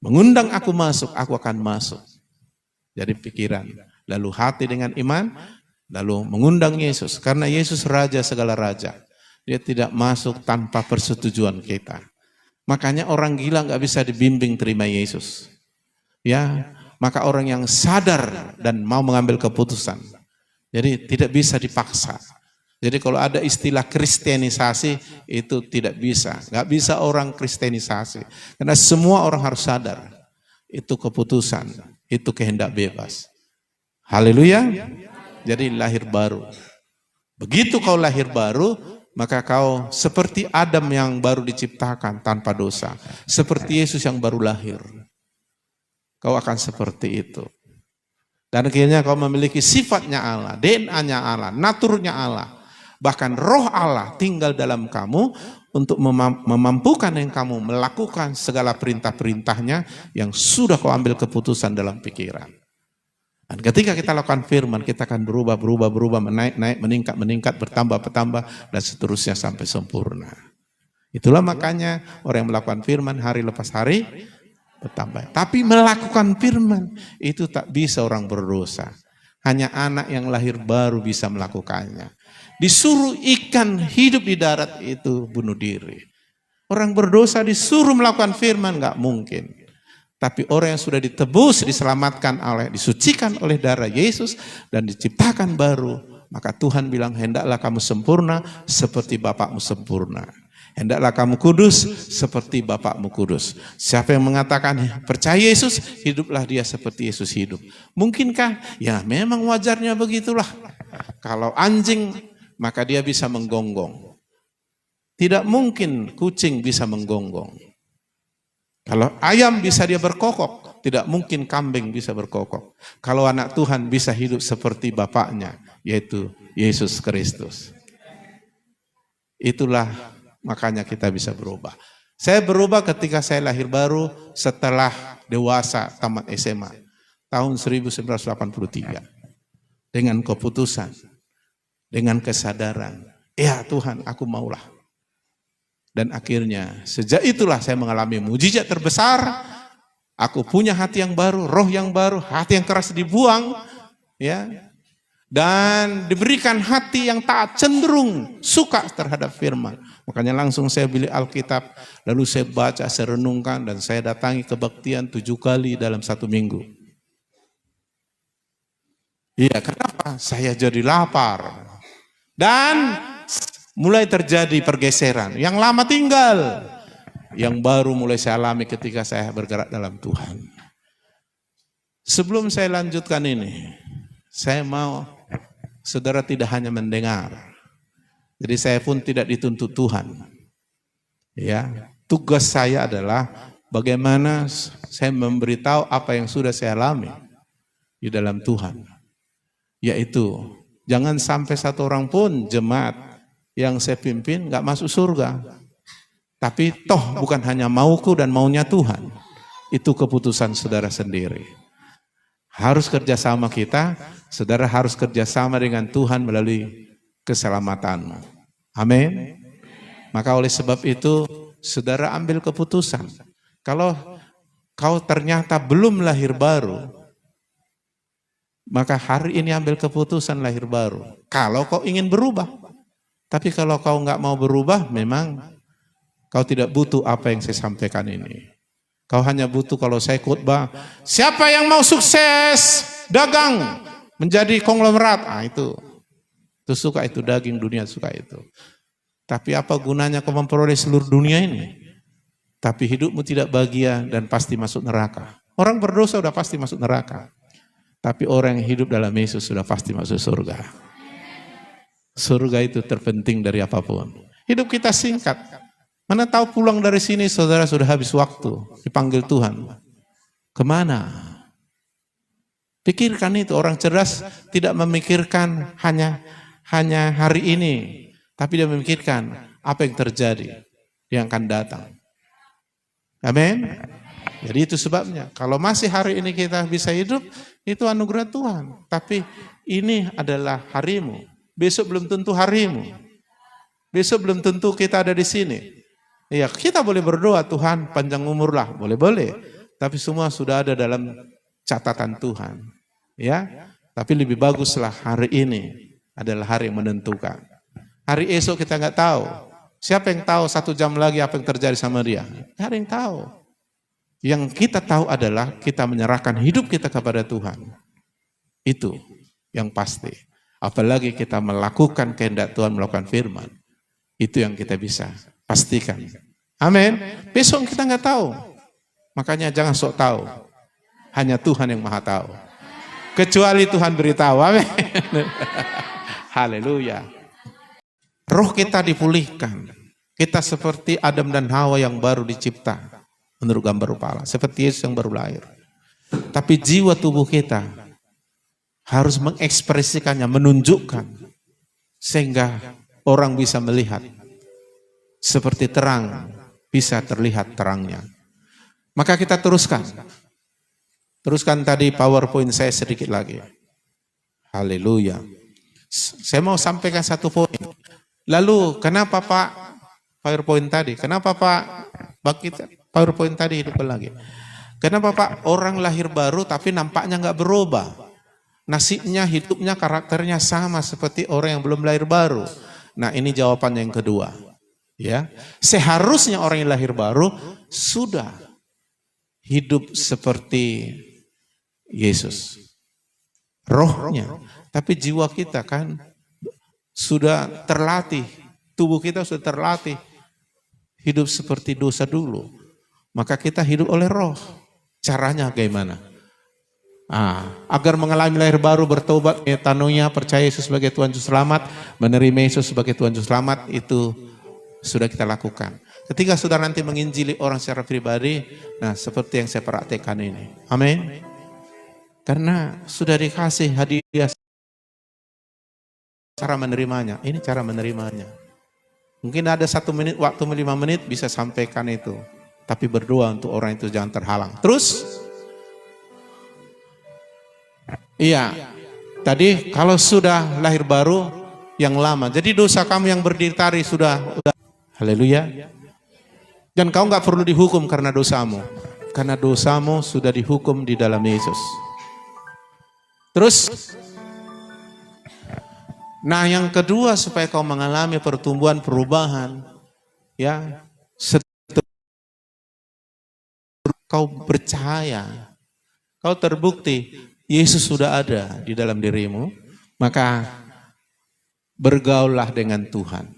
Mengundang aku masuk, aku akan masuk. Jadi pikiran, lalu hati dengan iman, lalu mengundang Yesus. Karena Yesus Raja segala Raja. Dia tidak masuk tanpa persetujuan kita. Makanya orang gila nggak bisa dibimbing terima Yesus. Ya, maka orang yang sadar dan mau mengambil keputusan. Jadi tidak bisa dipaksa. Jadi kalau ada istilah kristenisasi itu tidak bisa. Nggak bisa orang kristenisasi. Karena semua orang harus sadar. Itu keputusan, itu kehendak bebas. Haleluya. Jadi lahir baru. Begitu kau lahir baru, maka kau seperti Adam yang baru diciptakan tanpa dosa. Seperti Yesus yang baru lahir. Kau akan seperti itu. Dan akhirnya kau memiliki sifatnya Allah, DNA-nya Allah, naturnya Allah. Bahkan roh Allah tinggal dalam kamu untuk memampukan yang kamu melakukan segala perintah-perintahnya yang sudah kau ambil keputusan dalam pikiran. Dan ketika kita lakukan firman, kita akan berubah, menaik, meningkat, bertambah, dan seterusnya sampai sempurna. Itulah makanya orang yang melakukan firman hari lepas hari bertambah. Tapi melakukan firman itu tak bisa orang berdosa. Hanya anak yang lahir baru bisa melakukannya. Disuruh ikan hidup di darat itu bunuh diri. Orang berdosa disuruh melakukan firman, nggak mungkin. Tapi orang yang sudah ditebus, diselamatkan disucikan oleh darah Yesus dan diciptakan baru, maka Tuhan bilang, hendaklah kamu sempurna seperti Bapakmu sempurna. Hendaklah kamu kudus seperti Bapakmu kudus. Siapa yang mengatakan percaya Yesus, hiduplah dia seperti Yesus hidup. Mungkinkah? Ya memang wajarnya begitulah. Kalau anjing, maka dia bisa menggonggong. Tidak mungkin kucing bisa menggonggong. Kalau ayam bisa dia berkokok, tidak mungkin kambing bisa berkokok. Kalau anak Tuhan bisa hidup seperti Bapaknya, yaitu Yesus Kristus. Itulah makanya kita bisa berubah. Saya berubah ketika saya lahir baru setelah dewasa tamat SMA. Tahun 1983. Dengan keputusan, dengan kesadaran, ya Tuhan aku maulah. Dan akhirnya sejak itulah saya mengalami mujizat terbesar. Aku punya hati yang baru, roh yang baru, hati yang keras dibuang, ya, dan diberikan hati yang taat, cenderung suka terhadap firman. Makanya langsung saya beli Alkitab, lalu saya baca, saya renungkan, dan saya datangi kebaktian 7 kali dalam 1 minggu. Iya, kenapa? Saya jadi lapar. Dan mulai terjadi pergeseran. Yang lama tinggal. Yang baru mulai saya alami ketika saya bergerak dalam Tuhan. Sebelum saya lanjutkan ini, saya mau saudara tidak hanya mendengar. Jadi saya pun tidak dituntut Tuhan. Ya, tugas saya adalah bagaimana saya memberitahu apa yang sudah saya alami di dalam Tuhan. Yaitu, jangan sampai satu orang pun jemaat yang saya pimpin gak masuk surga. Tapi toh bukan hanya mauku dan maunya Tuhan. Itu keputusan saudara sendiri. Harus kerjasama kita, saudara harus kerjasama dengan Tuhan melalui keselamatanmu. Amin. Maka oleh sebab itu, saudara ambil keputusan. Kalau kau ternyata belum lahir baru, maka hari ini ambil keputusan lahir baru. Kalau kau ingin berubah. Tapi kalau kau nggak mau berubah, memang kau tidak butuh apa yang saya sampaikan ini. Kau hanya butuh kalau saya khotbah, siapa yang mau sukses dagang menjadi konglomerat, itu suka itu daging dunia suka itu. Tapi apa gunanya kau memperoleh seluruh dunia ini? Tapi hidupmu tidak bahagia dan pasti masuk neraka. Orang berdosa sudah pasti masuk neraka. Tapi orang yang hidup dalam Yesus sudah pasti masuk surga. Surga itu terpenting dari apapun. Hidup kita singkat. Mana tahu pulang dari sini saudara sudah habis waktu. Dipanggil Tuhan. Kemana? Pikirkan itu. Orang cerdas tidak memikirkan hanya hari ini. Tapi dia memikirkan apa yang terjadi. Yang akan datang. Amin. Jadi itu sebabnya. Kalau masih hari ini kita bisa hidup. Itu anugerah Tuhan. Tapi ini adalah harimu. Besok belum tentu harimu. Besok belum tentu kita ada di sini. Ya, kita boleh berdoa, Tuhan panjang umur lah, boleh. Tapi semua sudah ada dalam catatan Tuhan. Ya, tapi lebih baguslah hari ini adalah hari yang menentukan. Hari esok kita nggak tahu. Siapa yang tahu 1 jam lagi apa yang terjadi sama dia? Tidak ada yang tahu. Yang kita tahu adalah kita menyerahkan hidup kita kepada Tuhan. Itu yang pasti. Apalagi kita melakukan kehendak Tuhan, melakukan firman. Itu yang kita bisa pastikan. Amin. Besok kita nggak tahu. Makanya jangan sok tahu. Hanya Tuhan yang maha tahu. Kecuali Tuhan beritahu. Amin. Haleluya. Roh kita dipulihkan. Kita seperti Adam dan Hawa yang baru dicipta. Menurut gambar rupa Allah. Seperti Yesus yang baru lahir. Tapi jiwa tubuh kita harus mengekspresikannya, menunjukkan. Sehingga orang bisa melihat. seperti terang, bisa terlihat terangnya. Maka kita teruskan. Teruskan tadi PowerPoint saya sedikit lagi. Haleluya. Saya mau sampaikan satu poin. Lalu kenapa Pak PowerPoint tadi? Kenapa Pak PowerPoint tadi hidup lagi? Kenapa Pak orang lahir baru tapi nampaknya nggak berubah? Nasibnya, hidupnya, karakternya sama seperti orang yang belum lahir baru. Nah, ini jawabannya yang kedua. Ya, seharusnya orang yang lahir baru sudah hidup seperti Yesus. Rohnya, tapi jiwa kita kan sudah terlatih, tubuh kita sudah terlatih hidup seperti dosa dulu. Maka kita hidup oleh roh. Caranya bagaimana? Agar mengalami lahir baru, bertobat, metanoia, percaya Yesus sebagai Tuhan Juru Selamat, menerima Yesus sebagai Tuhan Juru Selamat, itu sudah kita lakukan. Ketika sudah nanti menginjili orang secara pribadi, nah seperti yang saya praktekkan ini. Amin. Karena sudah dikasih hadiah cara menerimanya. Ini cara menerimanya. Mungkin ada 1 menit, waktu 5 menit bisa sampaikan itu. Tapi berdoa untuk orang itu jangan terhalang. Terus, iya, tadi kalau sudah lahir baru yang lama. Jadi dosa kamu yang berdiri tadi sudah. Haleluya. Dan kau nggak perlu dihukum karena dosamu. Karena dosamu sudah dihukum di dalam Yesus. Terus, nah yang kedua supaya kau mengalami pertumbuhan perubahan, ya, kau percaya, kau terbukti Yesus sudah ada di dalam dirimu, maka bergaullah dengan Tuhan.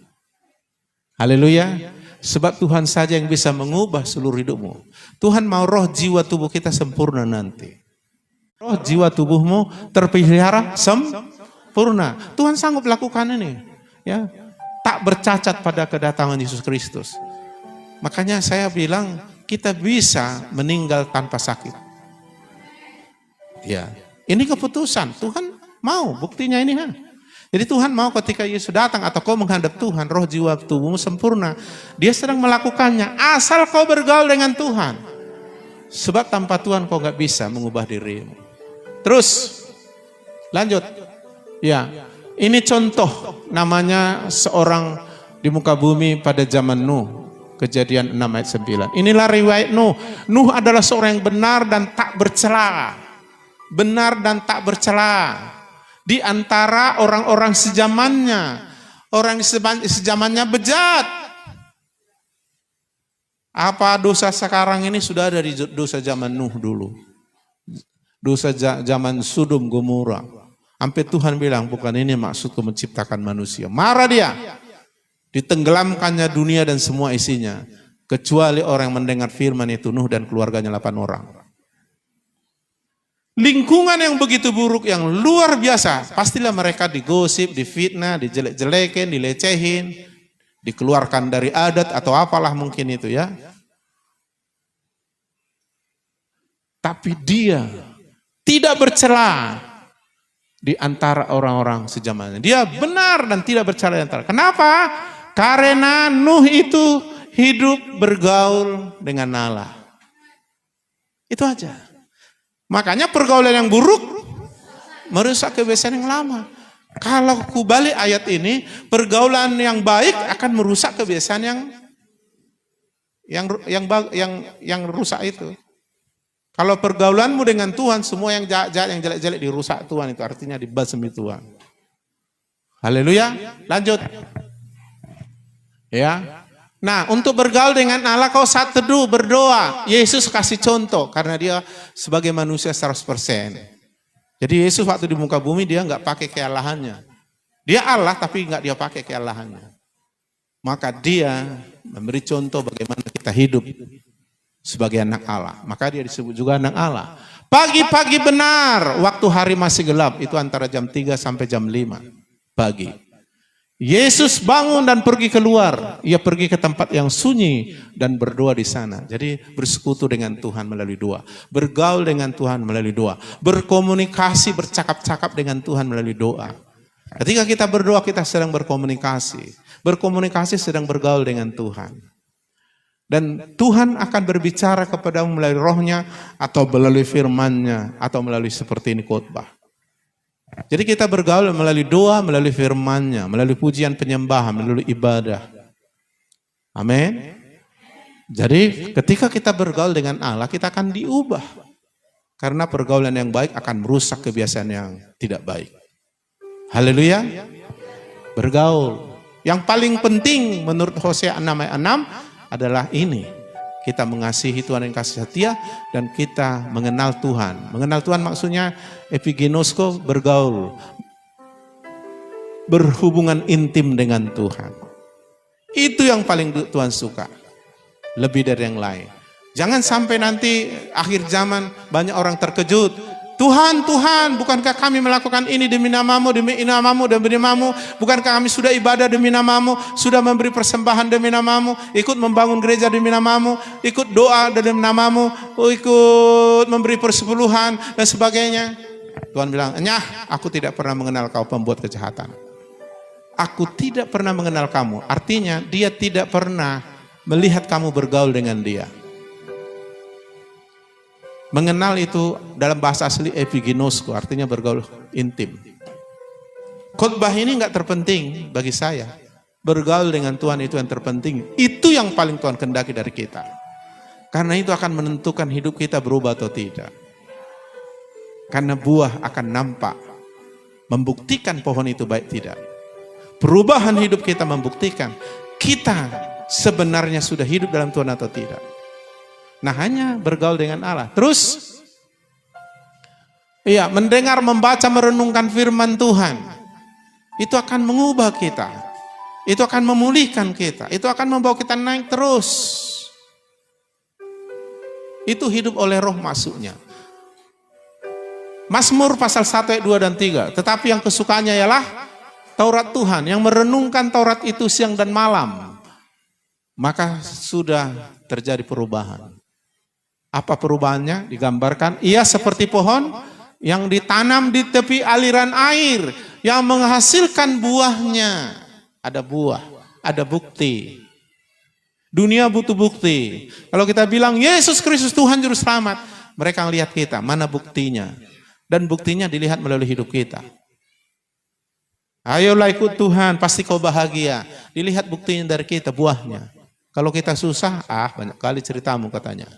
Haleluya. Sebab Tuhan saja yang bisa mengubah seluruh hidupmu. Tuhan mau roh jiwa tubuh kita sempurna nanti. Roh jiwa tubuhmu terpelihara sempurna. Tuhan sanggup lakukan ini. Ya, tak bercacat pada kedatangan Yesus Kristus. Makanya saya bilang kita bisa meninggal tanpa sakit. Ya, ini keputusan Tuhan mau. Buktinya ini Jadi Tuhan mau ketika Yesus datang atau kau menghadap Tuhan, roh jiwa tubuhmu sempurna. Dia sedang melakukannya asal kau bergaul dengan Tuhan. Sebab tanpa Tuhan kau nggak bisa mengubah dirimu. Terus lanjut. Ya, ini contoh namanya seorang di muka bumi pada zaman Nuh. Kejadian 6 ayat 9. Inilah riwayat Nuh. Nuh adalah seorang yang benar dan tak bercela. Benar dan tak bercela. Di antara orang-orang sejamannya. Orang sejamannya bejat. Apa dosa sekarang ini sudah ada di dosa zaman Nuh dulu. Dosa zaman Sodom Gomora. Sampai Tuhan bilang, bukan ini maksudku menciptakan manusia. Marah dia. Ditenggelamkannya dunia dan semua isinya. Kecuali orang yang mendengar firman itu, Nuh dan keluarganya 8 orang. Lingkungan yang begitu buruk, yang luar biasa. Pastilah mereka digosip, difitnah, dijelek-jelekin, dilecehin. Dikeluarkan dari adat atau apalah mungkin itu ya. Tapi dia tidak bercela di antara orang-orang sejamannya. Dia benar dan tidak bercela di antara. Kenapa? Karena Nuh itu hidup bergaul dengan Allah. Itu aja. Makanya pergaulan yang buruk merusak kebiasaan yang lama. Kalau ku balik ayat ini, pergaulan yang baik akan merusak kebiasaan yang rusak itu. Kalau pergaulanmu dengan Tuhan, semua yang jahat-jahat, yang jelek-jelek dirusak Tuhan, itu artinya dibasmi Tuhan. Haleluya. Lanjut. Ya. Nah, untuk bergaul dengan Allah kau saat teduh berdoa. Yesus kasih contoh karena dia sebagai manusia 100%. Jadi Yesus waktu di muka bumi dia nggak pakai kealahannya. Dia Allah tapi nggak dia pakai kealahannya. Maka dia memberi contoh bagaimana kita hidup sebagai anak Allah. Maka dia disebut juga anak Allah. Pagi-pagi benar, waktu hari masih gelap, itu antara jam 3 sampai jam 5 pagi. Yesus bangun dan pergi keluar. Ia pergi ke tempat yang sunyi dan berdoa di sana. Jadi bersekutu dengan Tuhan melalui doa. Bergaul dengan Tuhan melalui doa. Berkomunikasi, bercakap-cakap dengan Tuhan melalui doa. Ketika kita berdoa, kita sedang berkomunikasi. Berkomunikasi sedang bergaul dengan Tuhan. Dan Tuhan akan berbicara kepadamu melalui rohnya, atau melalui firman-Nya, atau melalui seperti ini khotbah. Jadi kita bergaul melalui doa, melalui firman-Nya, melalui pujian penyembahan, melalui ibadah. Amin. Jadi ketika kita bergaul dengan Allah, kita akan diubah. Karena pergaulan yang baik akan merusak kebiasaan yang tidak baik. Haleluya. Bergaul. Yang paling penting menurut Hosea 6 ayat 6 adalah ini. Kita mengasihi Tuhan yang kasih setia dan kita mengenal Tuhan. Mengenal Tuhan maksudnya epigenosko, bergaul. Berhubungan intim dengan Tuhan. Itu yang paling Tuhan suka. Lebih dari yang lain. Jangan sampai nanti akhir zaman banyak orang terkejut. Tuhan, Tuhan, bukankah kami melakukan ini demi namamu, demi namamu, bukankah kami sudah ibadah demi namamu, sudah memberi persembahan demi namamu, ikut membangun gereja demi namamu, ikut doa demi namamu, ikut memberi persepuluhan dan sebagainya. Tuhan bilang, "Nyah, aku tidak pernah mengenal kau pembuat kejahatan. Aku tidak pernah mengenal kamu." Artinya dia tidak pernah melihat kamu bergaul dengan dia. Mengenal itu dalam bahasa asli epigenosko, artinya bergaul intim. Khotbah ini enggak terpenting bagi saya. Bergaul dengan Tuhan itu yang terpenting. Itu yang paling Tuhan kehendaki dari kita. Karena itu akan menentukan hidup kita berubah atau tidak. Karena buah akan nampak. Membuktikan pohon itu baik tidak. Perubahan hidup kita membuktikan kita sebenarnya sudah hidup dalam Tuhan atau tidak. Nah, hanya bergaul dengan Allah. Terus, mendengar, membaca, merenungkan firman Tuhan. Itu akan mengubah kita. Itu akan memulihkan kita. Itu akan membawa kita naik terus. Itu hidup oleh roh masuknya. Mazmur pasal 1 ayat 2 dan 3. Tetapi yang kesukaannya ialah Taurat Tuhan. Yang merenungkan Taurat itu siang dan malam. Maka sudah terjadi perubahan. Apa perubahannya? Digambarkan, ia seperti pohon yang ditanam di tepi aliran air, yang menghasilkan buahnya. Ada buah, ada bukti. Dunia butuh bukti. Kalau kita bilang, Yesus Kristus Tuhan Juru Selamat, mereka melihat kita, mana buktinya? Dan buktinya dilihat melalui hidup kita. Ayolah ikut Tuhan, pasti kau bahagia. Dilihat buktinya dari kita, buahnya. Kalau kita susah, banyak kali ceritamu katanya.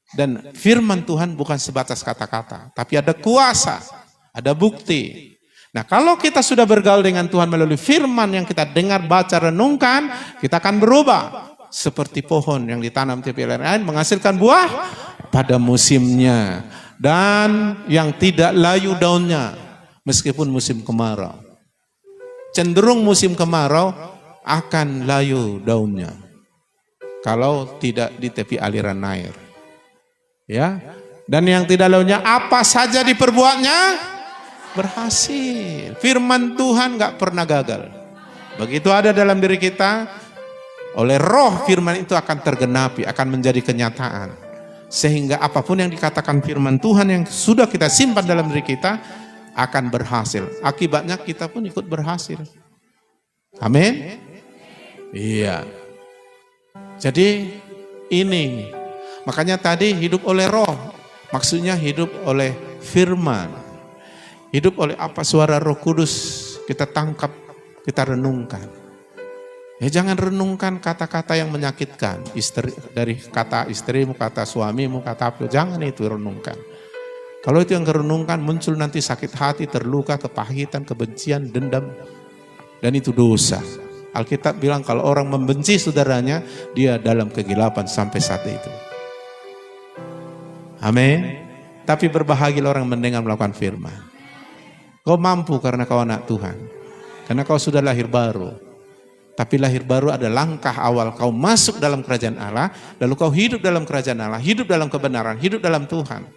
Dan firman Tuhan bukan sebatas kata-kata, tapi ada kuasa, ada bukti. Nah, kalau kita sudah bergaul dengan Tuhan melalui firman yang kita dengar, baca, renungkan, kita akan berubah. Seperti pohon yang ditanam di tepi aliran air, menghasilkan buah pada musimnya. Dan yang tidak layu daunnya, meskipun musim kemarau. Cenderung musim kemarau akan layu daunnya. Kalau tidak di tepi aliran air. Ya, dan yang tidak lalunya apa saja diperbuatnya berhasil. Firman Tuhan nggak pernah gagal. Begitu ada dalam diri kita, oleh roh firman itu akan tergenapi, akan menjadi kenyataan. Sehingga apapun yang dikatakan firman Tuhan yang sudah kita simpan dalam diri kita akan berhasil. Akibatnya kita pun ikut berhasil. Amin. Iya. Jadi ini. Makanya tadi hidup oleh roh, maksudnya hidup oleh firman. Hidup oleh apa? Suara Roh Kudus kita tangkap, kita renungkan. Ya, jangan renungkan kata-kata yang menyakitkan. Dari kata istrimu, kata suamimu, kata apa, jangan itu renungkan. Kalau itu yang renungkan, muncul nanti sakit hati, terluka, kepahitan, kebencian, dendam. Dan itu dosa. Alkitab bilang kalau orang membenci saudaranya, dia dalam kegelapan sampai saat itu. Amin. Tapi berbahagialah orang mendengar melakukan firman. Kau mampu karena kau anak Tuhan. Karena kau sudah lahir baru. Tapi lahir baru ada langkah awal kau masuk dalam kerajaan Allah. Lalu kau hidup dalam kerajaan Allah. Hidup dalam kebenaran. Hidup dalam Tuhan.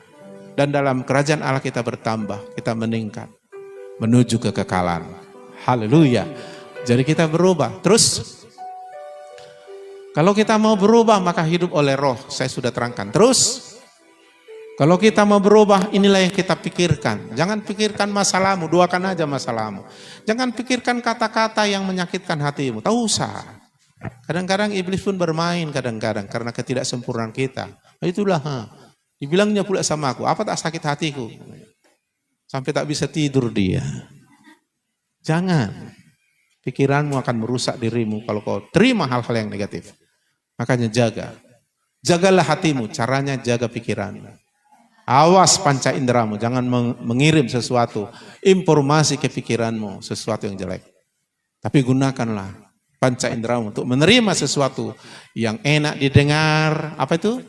Dan dalam kerajaan Allah kita bertambah. Kita meningkat. Menuju kekekalan. Haleluya. Jadi kita berubah. Terus. Kalau kita mau berubah maka hidup oleh roh. Saya sudah terangkan. Terus. Kalau kita mau berubah, inilah yang kita pikirkan. Jangan pikirkan masalahmu, doakan aja masalahmu. Jangan pikirkan kata-kata yang menyakitkan hatimu. Tak usah. Kadang-kadang iblis pun bermain kadang-kadang karena ketidaksempurnaan kita. Itulah, dibilangnya pula sama aku, apa tak sakit hatiku? Sampai tak bisa tidur dia. Jangan. Pikiranmu akan merusak dirimu kalau kau terima hal-hal yang negatif. Makanya jaga. Jagalah hatimu, caranya jaga pikiranmu. Awas panca inderamu, jangan mengirim sesuatu, informasi ke pikiranmu, sesuatu yang jelek. Tapi gunakanlah panca inderamu untuk menerima sesuatu yang enak didengar, apa itu?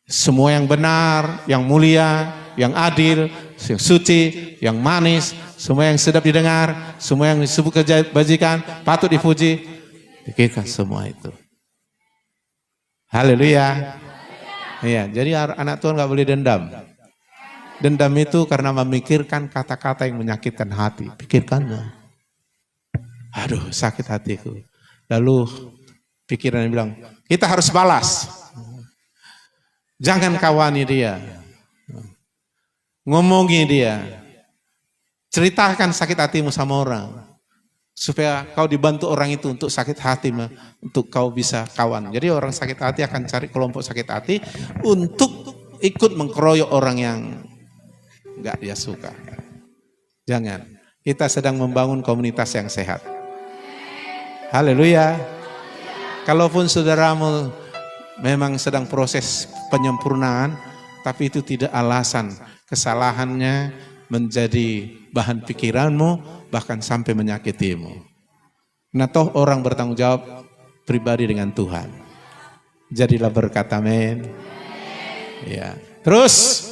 Semua yang benar, yang mulia, yang adil, yang suci, yang manis, semua yang sedap didengar, semua yang disebut kebajikan, patut dipuji. Pikirkan semua itu. Haleluya. Iya, jadi anak Tuhan gak boleh dendam. Dendam itu karena memikirkan kata-kata yang menyakitkan hati. Pikirkannya. Aduh, sakit hatiku. Lalu pikirannya bilang, kita harus balas. Jangan kawani dia. Ngomongi dia. Ceritakan sakit hatimu sama orang. Supaya kau dibantu orang itu untuk sakit hati, untuk kau bisa kawan. Jadi orang sakit hati akan cari kelompok sakit hati untuk ikut mengkeroyok orang yang enggak dia suka. Jangan. Kita sedang membangun komunitas yang sehat. Haleluya. Kalaupun saudaramu memang sedang proses penyempurnaan, tapi itu tidak alasan kesalahannya menjadi bahan pikiranmu, bahkan sampai menyakitimu. Nah toh orang bertanggung jawab pribadi dengan Tuhan. Jadilah berkat, amin. Ya. Terus,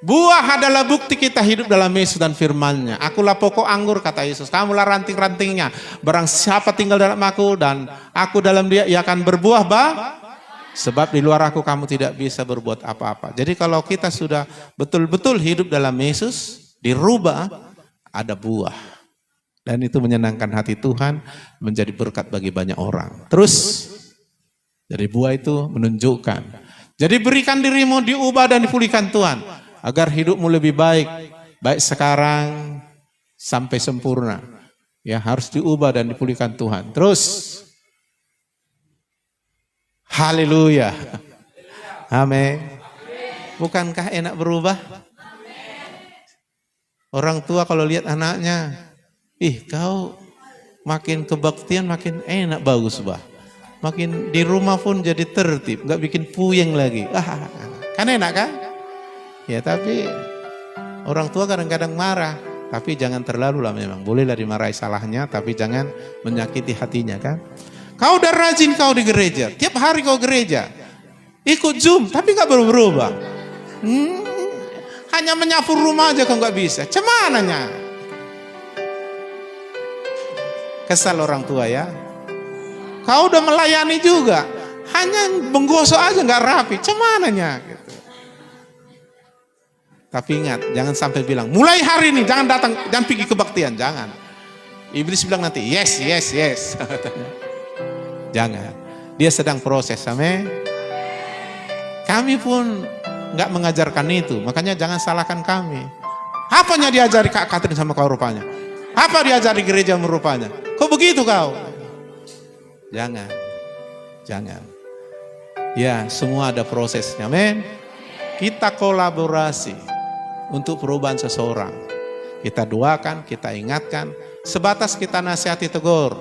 buah adalah bukti kita hidup dalam Yesus dan firman-Nya. Akulah pokok anggur, kata Yesus. Kamulah ranting-rantingnya. Barang siapa tinggal dalam aku dan aku dalam dia, ia akan berbuah sebab di luar aku kamu tidak bisa berbuat apa-apa. Jadi kalau kita sudah betul-betul hidup dalam Yesus, dirubah, ada buah. Dan itu menyenangkan hati Tuhan, menjadi berkat bagi banyak orang. Terus, dari buah itu menunjukkan. Jadi berikan dirimu diubah dan dipulihkan Tuhan. Agar hidupmu lebih baik. Baik sekarang sampai sempurna. Ya, harus diubah dan dipulihkan Tuhan. Terus, haleluya. Amin. Bukankah enak berubah? Orang tua kalau lihat anaknya, kau makin kebaktian makin enak, bagus bah. Makin di rumah pun jadi tertib, nggak bikin puyeng lagi. Kan enak kan? Ya tapi orang tua kadang-kadang marah, tapi jangan terlalu lah memang. Bolehlah dimarahi salahnya, tapi jangan menyakiti hatinya kan. Kau udah rajin kau di gereja, tiap hari kau gereja, ikut Zoom, tapi nggak berubah. Hanya menyapu rumah aja kau nggak bisa. Cemananya? Kesal orang tua ya. Kau udah melayani juga, hanya menggosok aja nggak rapi. Cemananya? Gitu. Tapi ingat, jangan sampai bilang mulai hari ini jangan datang, jangan pergi kebaktian, jangan. Iblis bilang nanti yes. Jangan. Dia sedang proses, amin. Kami pun nggak mengajarkan itu, makanya jangan salahkan kami. Apanya diajari Kak Katrin sama kau rupanya? Apa diajari gereja merupanya? Kok begitu kau? Jangan. Ya, semua ada prosesnya, men. Kita kolaborasi untuk perubahan seseorang. Kita doakan, kita ingatkan, sebatas kita nasihati tegur,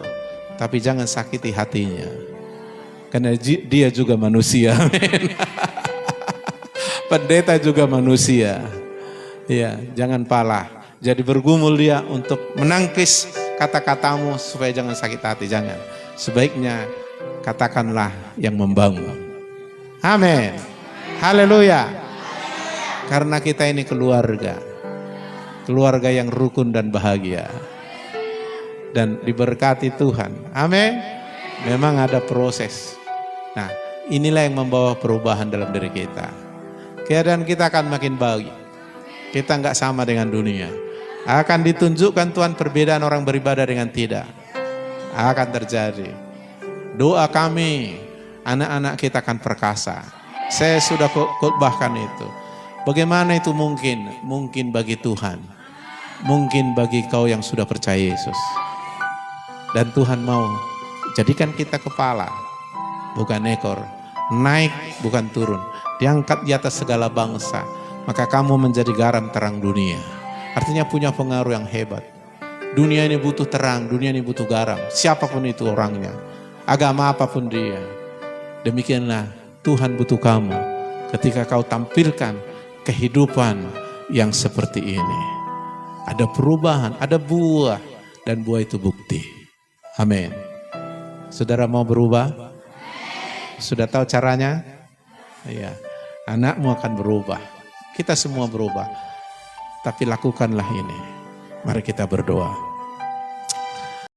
tapi jangan sakiti hatinya. Karena dia juga manusia, men. Pendeta juga manusia. Ya, jangan palah. Jadi bergumul dia untuk menangkis kata-katamu supaya jangan sakit hati, jangan. Sebaiknya katakanlah yang membangun. Amin. Haleluya. Karena kita ini keluarga. Keluarga yang rukun dan bahagia. Dan diberkati Tuhan. Amin. Memang ada proses. Nah, inilah yang membawa perubahan dalam diri kita. Keadaan kita akan makin baik. Kita nggak sama dengan dunia. Akan ditunjukkan Tuhan perbedaan orang beribadah dengan tidak. Akan terjadi. Doa kami, anak-anak kita akan perkasa. Saya sudah khotbahkan itu. Bagaimana itu mungkin? Mungkin bagi Tuhan. Mungkin bagi kau yang sudah percaya Yesus. Dan Tuhan mau jadikan kita kepala, bukan ekor. Naik bukan turun. Diangkat di atas segala bangsa. Maka kamu menjadi garam terang dunia. Artinya punya pengaruh yang hebat. Dunia ini butuh terang, dunia ini butuh garam. Siapapun itu orangnya. Agama apapun dia. Demikianlah Tuhan butuh kamu. Ketika kau tampilkan kehidupan yang seperti ini. Ada perubahan, ada buah. Dan buah itu bukti. Amin. Saudara mau berubah? Sudah tahu caranya? Iya. Anakmu akan berubah. Kita semua berubah. Tapi lakukanlah ini. Mari kita berdoa.